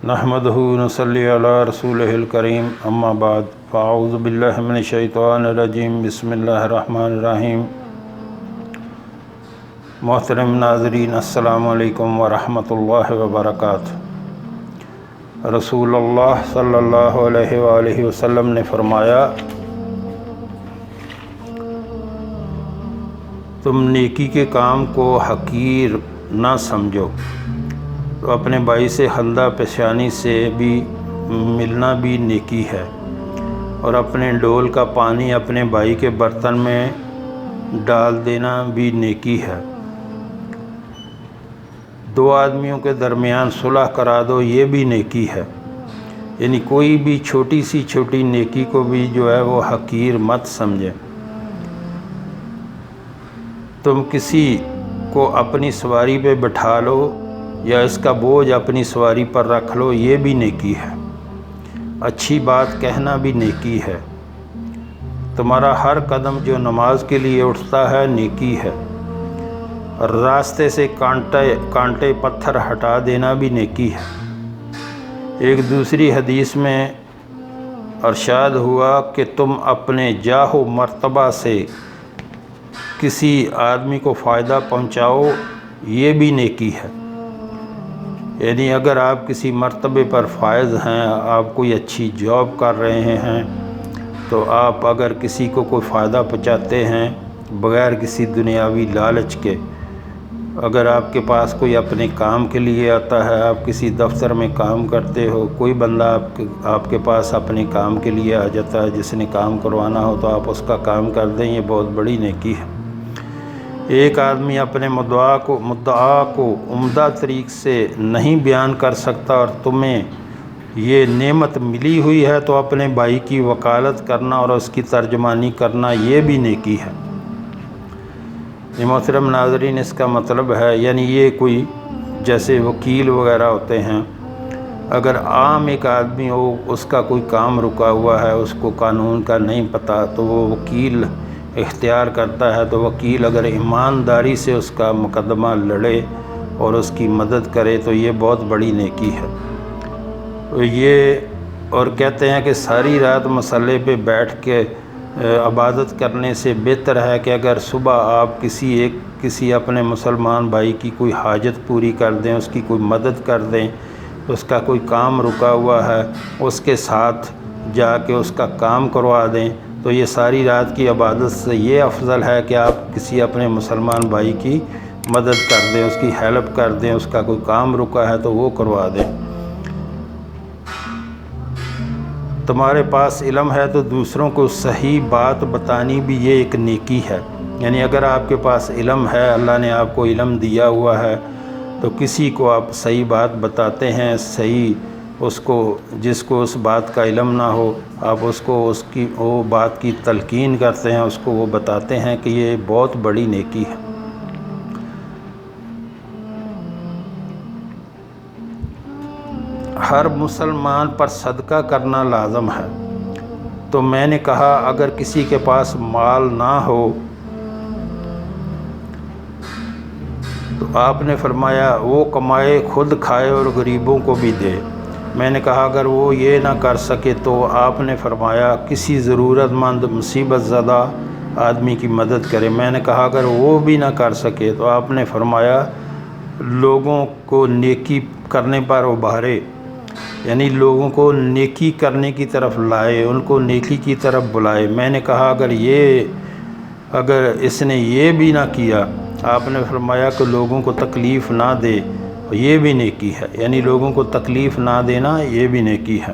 نحمدہ ونصلی علی رسولہ الکریم اما بعد فاعوذ باللہ من الشیطان الرجیم بسم اللہ الرحمن الرحیم۔ محترم ناظرین السلام علیکم ورحمۃ اللہ وبرکاتہ۔ رسول اللہ صلی اللہ علیہ وآلہ وسلم نے فرمایا، تم نیکی کے کام کو حقیر نہ سمجھو، تو اپنے بھائی سے خندہ پیشانی سے بھی ملنا بھی نیکی ہے، اور اپنے ڈول کا پانی اپنے بھائی کے برتن میں ڈال دینا بھی نیکی ہے۔ دو آدمیوں کے درمیان صلح کرا دو، یہ بھی نیکی ہے۔ یعنی کوئی بھی چھوٹی سی چھوٹی نیکی کو بھی جو ہے وہ حقیر مت سمجھے۔ تم کسی کو اپنی سواری پہ بٹھا لو یا اس کا بوجھ اپنی سواری پر رکھ لو، یہ بھی نیکی ہے۔ اچھی بات کہنا بھی نیکی ہے۔ تمہارا ہر قدم جو نماز کے لیے اٹھتا ہے نیکی ہے۔ راستے سے کانٹے پتھر ہٹا دینا بھی نیکی ہے۔ ایک دوسری حدیث میں ارشاد ہوا کہ تم اپنے جاہ و مرتبہ سے کسی آدمی کو فائدہ پہنچاؤ، یہ بھی نیکی ہے۔ یعنی اگر آپ کسی مرتبے پر فائز ہیں، آپ کوئی اچھی جاب کر رہے ہیں، تو آپ اگر کسی کو کوئی فائدہ پہنچاتے ہیں بغیر کسی دنیاوی لالچ کے، اگر آپ کے پاس کوئی اپنے کام کے لیے آتا ہے، آپ کسی دفتر میں کام کرتے ہو، کوئی بندہ آپ کے پاس اپنے کام کے لیے آ جاتا ہے، جس نے کام کروانا ہو تو آپ اس کا کام کر دیں، یہ بہت بڑی نیکی ہے۔ ایک آدمی اپنے مدعا کو عمدہ طریق سے نہیں بیان کر سکتا اور تمہیں یہ نعمت ملی ہوئی ہے تو اپنے بھائی کی وکالت کرنا اور اس کی ترجمانی کرنا، یہ بھی نیکی ہے۔ یہ محترم ناظرین، اس کا مطلب ہے یعنی یہ کوئی جیسے وکیل وغیرہ ہوتے ہیں، اگر عام ایک آدمی ہو، اس کا کوئی کام رکا ہوا ہے، اس کو قانون کا نہیں پتہ، تو وہ وکیل اختیار کرتا ہے، تو وکیل اگر ایمانداری سے اس کا مقدمہ لڑے اور اس کی مدد کرے تو یہ بہت بڑی نیکی ہے۔ اور کہتے ہیں کہ ساری رات مسلح پہ بیٹھ کے عبادت کرنے سے بہتر ہے کہ اگر صبح آپ کسی اپنے مسلمان بھائی کی کوئی حاجت پوری کر دیں، اس کی کوئی مدد کر دیں، اس کا کوئی کام رکا ہوا ہے، اس کے ساتھ جا کے اس کا کام کروا دیں، تو یہ ساری رات کی عبادت سے یہ افضل ہے کہ آپ کسی اپنے مسلمان بھائی کی مدد کر دیں، اس کی ہیلپ کر دیں، اس کا کوئی کام رکا ہے تو وہ کروا دیں۔ تمہارے پاس علم ہے تو دوسروں کو صحیح بات بتانی بھی یہ ایک نیکی ہے۔ یعنی اگر آپ کے پاس علم ہے، اللہ نے آپ کو علم دیا ہوا ہے، تو کسی کو آپ صحیح بات بتاتے ہیں، صحیح جس کو اس بات کا علم نہ ہو، آپ اس کو وہ بات کی تلقین کرتے ہیں، اس کو وہ بتاتے ہیں کہ یہ بہت بڑی نیکی ہے۔ ہر مسلمان پر صدقہ کرنا لازم ہے۔ تو میں نے کہا اگر کسی کے پاس مال نہ ہو تو آپ نے فرمایا وہ کمائے، خود کھائے اور غریبوں کو بھی دے۔ میں نے کہا اگر وہ یہ نہ کر سکے تو آپ نے فرمایا کسی ضرورت مند مصیبت زدہ آدمی کی مدد کرے۔ میں نے کہا اگر وہ بھی نہ کر سکے تو آپ نے فرمایا لوگوں کو نیکی کرنے پر ابھارے، یعنی لوگوں کو نیکی کرنے کی طرف لائے، ان کو نیکی کی طرف بلائے۔ میں نے کہا اگر اس نے یہ بھی نہ کیا، آپ نے فرمایا کہ لوگوں کو تکلیف نہ دے، یہ بھی نیکی ہے۔ یعنی لوگوں کو تکلیف نہ دینا یہ بھی نیکی ہے۔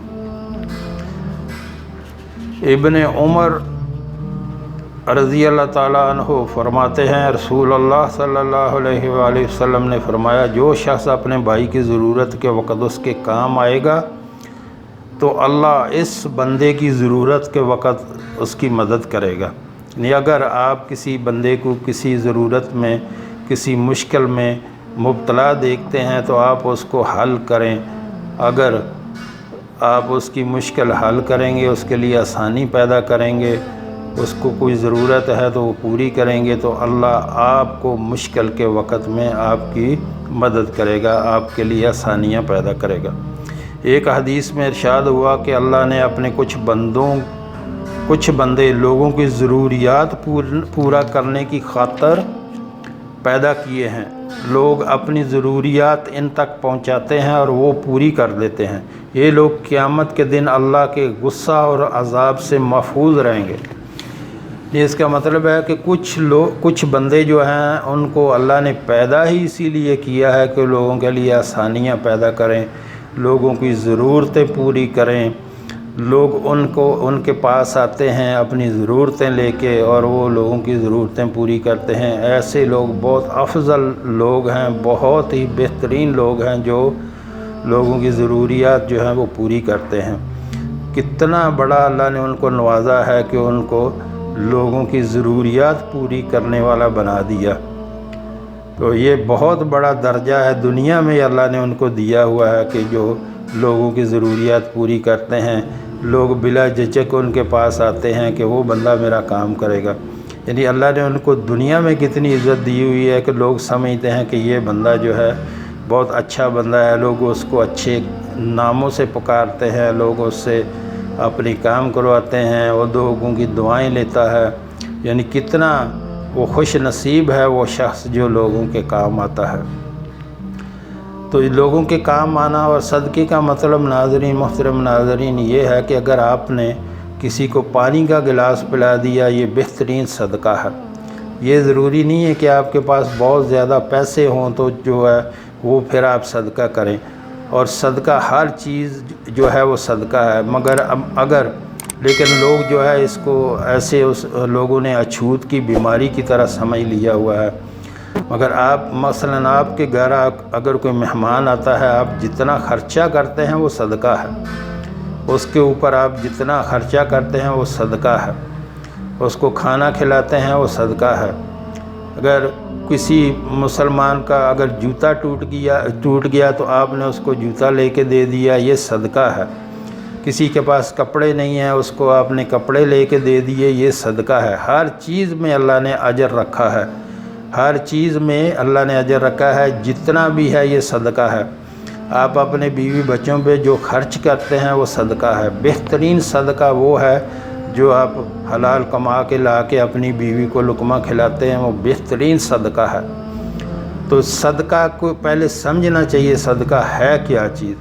ابن عمر رضی اللہ تعالیٰ عنہ فرماتے ہیں رسول اللہ صلی اللہ علیہ وآلہ وسلم نے فرمایا جو شخص اپنے بھائی کی ضرورت کے وقت اس کے کام آئے گا تو اللہ اس بندے کی ضرورت کے وقت اس کی مدد کرے گا۔ یعنی اگر آپ کسی بندے کو کسی ضرورت میں، کسی مشکل میں مبتلا دیکھتے ہیں تو آپ اس کو حل کریں۔ اگر آپ اس کی مشکل حل کریں گے، اس کے لیے آسانی پیدا کریں گے، اس کو کوئی ضرورت ہے تو وہ پوری کریں گے، تو اللہ آپ کو مشکل کے وقت میں آپ کی مدد کرے گا، آپ کے لیے آسانیاں پیدا کرے گا۔ ایک حدیث میں ارشاد ہوا کہ اللہ نے اپنے کچھ بندے لوگوں کی ضروریات پورا کرنے کی خاطر پیدا کیے ہیں۔ لوگ اپنی ضروریات ان تک پہنچاتے ہیں اور وہ پوری کر دیتے ہیں۔ یہ لوگ قیامت کے دن اللہ کے غصہ اور عذاب سے محفوظ رہیں گے۔ اس کا مطلب ہے کہ کچھ بندے جو ہیں ان کو اللہ نے پیدا ہی اسی لیے کیا ہے کہ لوگوں کے لیے آسانیاں پیدا کریں، لوگوں کی ضرورتیں پوری کریں۔ لوگ ان کے پاس آتے ہیں اپنی ضرورتیں لے کے اور وہ لوگوں کی ضرورتیں پوری کرتے ہیں۔ ایسے لوگ بہت افضل لوگ ہیں، بہت ہی بہترین لوگ ہیں جو لوگوں کی ضروریات جو ہیں وہ پوری کرتے ہیں۔ کتنا بڑا اللہ نے ان کو نوازا ہے کہ ان کو لوگوں کی ضروریات پوری کرنے والا بنا دیا۔ تو یہ بہت بڑا درجہ ہے دنیا میں اللہ نے ان کو دیا ہوا ہے کہ جو لوگوں کی ضروریات پوری کرتے ہیں۔ لوگ بلا جھجک ان کے پاس آتے ہیں کہ وہ بندہ میرا کام کرے گا۔ یعنی اللہ نے ان کو دنیا میں کتنی عزت دی ہوئی ہے کہ لوگ سمجھتے ہیں کہ یہ بندہ جو ہے بہت اچھا بندہ ہے، لوگ اس کو اچھے ناموں سے پکارتے ہیں، لوگ اس سے اپنی کام کرواتے ہیں، وہ لوگوں کی دعائیں لیتا ہے۔ یعنی کتنا وہ خوش نصیب ہے وہ شخص جو لوگوں کے کام آتا ہے۔ تو لوگوں کے کام آنا اور صدقے کا مطلب ناظرین، محترم ناظرین، یہ ہے کہ اگر آپ نے کسی کو پانی کا گلاس پلا دیا، یہ بہترین صدقہ ہے۔ یہ ضروری نہیں ہے کہ آپ کے پاس بہت زیادہ پیسے ہوں تو جو ہے وہ پھر آپ صدقہ کریں، اور صدقہ ہر چیز جو ہے وہ صدقہ ہے، لیکن لوگ جو ہے اس کو ایسے لوگوں نے اچھوت کی بیماری کی طرح سمجھ لیا ہوا ہے۔ مگر مثلاً آپ کے گھر اگر کوئی مہمان آتا ہے، آپ جتنا خرچہ کرتے ہیں وہ صدقہ ہے، اس کے اوپر آپ جتنا خرچہ کرتے ہیں وہ صدقہ ہے، اس کو کھانا کھلاتے ہیں وہ صدقہ ہے۔ اگر کسی مسلمان کا اگر جوتا ٹوٹ گیا تو آپ نے اس کو جوتا لے کے دے دیا، یہ صدقہ ہے۔ کسی کے پاس کپڑے نہیں ہیں، اس کو آپ نے کپڑے لے کے دے دیے، یہ صدقہ ہے۔ ہر چیز میں اللہ نے اجر رکھا ہے، ہر چیز میں اللہ نے اجر رکھا ہے، جتنا بھی ہے یہ صدقہ ہے۔ آپ اپنے بیوی بچوں پہ جو خرچ کرتے ہیں وہ صدقہ ہے۔ بہترین صدقہ وہ ہے جو آپ حلال کما کے لا کے اپنی بیوی کو لقمہ کھلاتے ہیں، وہ بہترین صدقہ ہے۔ تو صدقہ کو پہلے سمجھنا چاہیے صدقہ ہے کیا چیز۔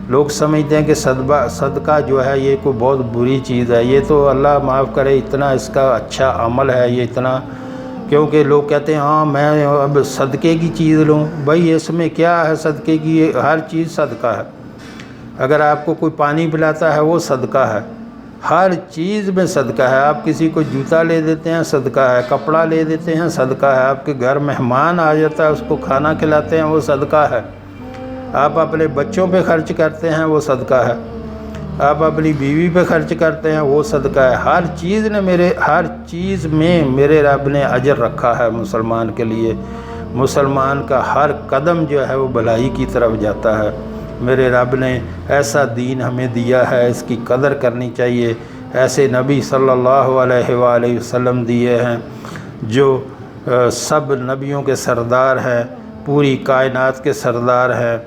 لوگ سمجھتے ہیں کہ صدقہ جو ہے یہ کوئی بہت بری چیز ہے، یہ تو اللہ معاف کرے اتنا اس کا اچھا عمل ہے، یہ اتنا، کیونکہ لوگ کہتے ہیں ہاں میں اب صدقے کی چیز لوں۔ بھائی اس میں کیا ہے صدقے کی؟ ہر چیز صدقہ ہے۔ اگر آپ کو کوئی پانی پلاتا ہے وہ صدقہ ہے، ہر چیز میں صدقہ ہے۔ آپ کسی کو جوتا لے دیتے ہیں صدقہ ہے، کپڑا لے دیتے ہیں صدقہ ہے، آپ کے گھر مہمان آ جاتا ہے اس کو کھانا کھلاتے ہیں وہ صدقہ ہے، آپ اپنے بچوں پہ خرچ کرتے ہیں وہ صدقہ ہے، آپ اپنی بیوی پہ خرچ کرتے ہیں وہ صدقہ ہے۔ ہر چیز میں میرے رب نے اجر رکھا ہے مسلمان کے لیے۔ مسلمان کا ہر قدم جو ہے وہ بھلائی کی طرف جاتا ہے۔ میرے رب نے ایسا دین ہمیں دیا ہے، اس کی قدر کرنی چاہیے۔ ایسے نبی صلی اللہ علیہ وآلہ وسلم دیے ہیں جو سب نبیوں کے سردار ہیں، پوری کائنات کے سردار ہیں،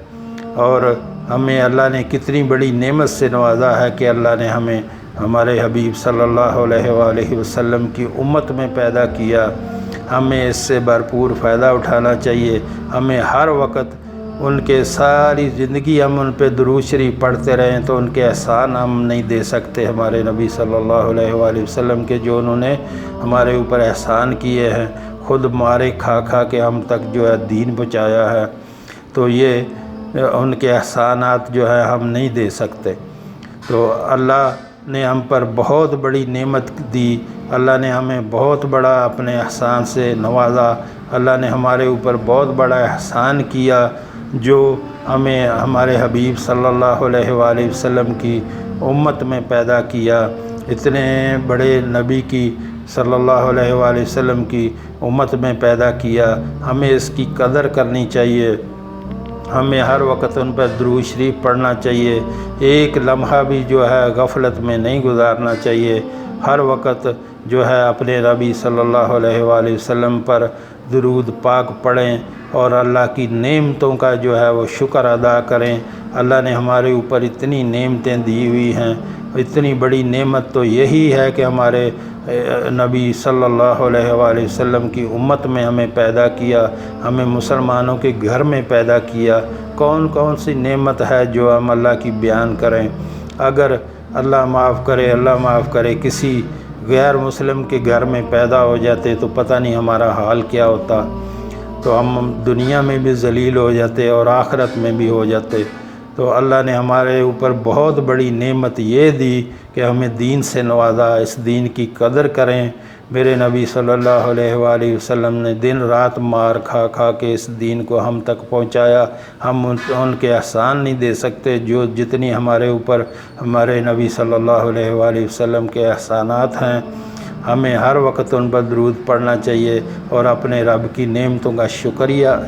اور ہمیں اللہ نے کتنی بڑی نعمت سے نوازا ہے کہ اللہ نے ہمیں ہمارے حبیب صلی اللہ علیہ وآلہ وسلم کی امت میں پیدا کیا۔ ہمیں اس سے بھرپور فائدہ اٹھانا چاہیے۔ ہمیں ہر وقت ان کے ساری زندگی ہم ان پہ درود شریف پڑھتے رہیں تو ان کے احسان ہم نہیں دے سکتے ہمارے نبی صلی اللہ علیہ وآلہ وسلم کے، جو انہوں نے ہمارے اوپر احسان کیے ہیں، خود مارے کھا کھا کے ہم تک جو ہے دین پہنچایا ہے۔ تو یہ ان کے احسانات جو ہے ہم نہیں دے سکتے۔ تو اللہ نے ہم پر بہت بڑی نعمت دی، اللہ نے ہمیں بہت بڑا اپنے احسان سے نوازا، اللہ نے ہمارے اوپر بہت بڑا احسان کیا جو ہمیں ہمارے حبیب صلی اللہ علیہ وآلہ وسلم کی امت میں پیدا کیا۔ اتنے بڑے نبی کی صلی اللہ علیہ وآلہ وسلم کی امت میں پیدا کیا، ہمیں اس کی قدر کرنی چاہیے۔ ہمیں ہر وقت ان پر درود شریف پڑھنا چاہیے، ایک لمحہ بھی جو ہے غفلت میں نہیں گزارنا چاہیے۔ ہر وقت جو ہے اپنے نبی صلی اللہ علیہ وآلہ وسلم پر درود پاک پڑھیں اور اللہ کی نعمتوں کا جو ہے وہ شکر ادا کریں۔ اللہ نے ہمارے اوپر اتنی نعمتیں دی ہوئی ہیں، اتنی بڑی نعمت تو یہی ہے کہ ہمارے نبی صلی اللہ علیہ وآلہ وسلم کی امت میں ہمیں پیدا کیا، ہمیں مسلمانوں کے گھر میں پیدا کیا۔ کون کون سی نعمت ہے جو ہم اللہ کی بیان کریں؟ اگر اللہ معاف کرے کسی غیر مسلم کے گھر میں پیدا ہو جاتے تو پتہ نہیں ہمارا حال کیا ہوتا، تو ہم دنیا میں بھی ذلیل ہو جاتے اور آخرت میں بھی ہو جاتے۔ تو اللہ نے ہمارے اوپر بہت بڑی نعمت یہ دی کہ ہمیں دین سے نوازا، اس دین کی قدر کریں۔ میرے نبی صلی اللہ علیہ وآلہ وسلم نے دن رات مار کھا کھا کے اس دین کو ہم تک پہنچایا۔ ہم ان کے احسان نہیں دے سکتے جو جتنی ہمارے اوپر ہمارے نبی صلی اللہ علیہ وآلہ وسلم کے احسانات ہیں۔ ہمیں ہر وقت ان پر درود پڑھنا چاہیے اور اپنے رب کی نعمتوں کا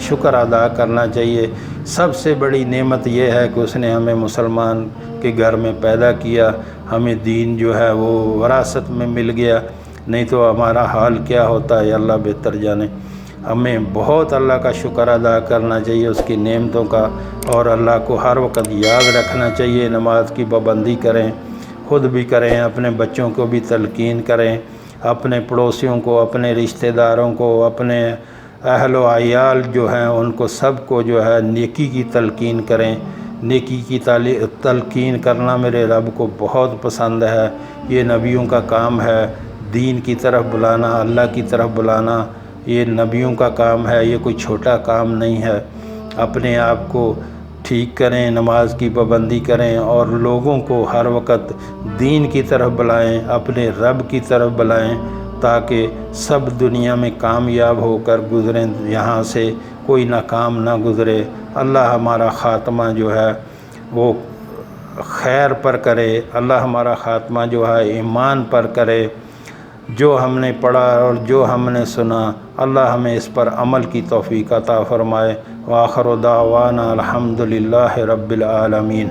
شکر ادا کرنا چاہیے۔ سب سے بڑی نعمت یہ ہے کہ اس نے ہمیں مسلمان کے گھر میں پیدا کیا، ہمیں دین جو ہے وہ وراثت میں مل گیا، نہیں تو ہمارا حال کیا ہوتا ہے اللہ بہتر جانے۔ ہمیں بہت اللہ کا شکر ادا کرنا چاہیے اس کی نعمتوں کا، اور اللہ کو ہر وقت یاد رکھنا چاہیے۔ نماز کی پابندی کریں، خود بھی کریں، اپنے بچوں کو بھی تلقین کریں، اپنے پڑوسیوں کو، اپنے رشتہ داروں کو، اپنے اہل و عیال جو ہیں ان کو سب کو جو ہے نیکی کی تلقین کریں۔ نیکی کی تلقین کرنا میرے رب کو بہت پسند ہے، یہ نبیوں کا کام ہے۔ دین کی طرف بلانا، اللہ کی طرف بلانا، یہ نبیوں کا کام ہے، یہ کوئی چھوٹا کام نہیں ہے۔ اپنے آپ کو ٹھیک کریں، نماز کی پابندی کریں اور لوگوں کو ہر وقت دین کی طرف بلائیں، اپنے رب کی طرف بلائیں، تاکہ سب دنیا میں کامیاب ہو کر گزریں، یہاں سے کوئی ناکام نہ گزرے۔ اللہ ہمارا خاتمہ جو ہے وہ خیر پر کرے، اللہ ہمارا خاتمہ جو ہے ایمان پر کرے۔ جو ہم نے پڑھا اور جو ہم نے سنا، اللہ ہمیں اس پر عمل کی توفیق عطا فرمائے۔ وآخر دعوانا الحمدللہ رب العالمین۔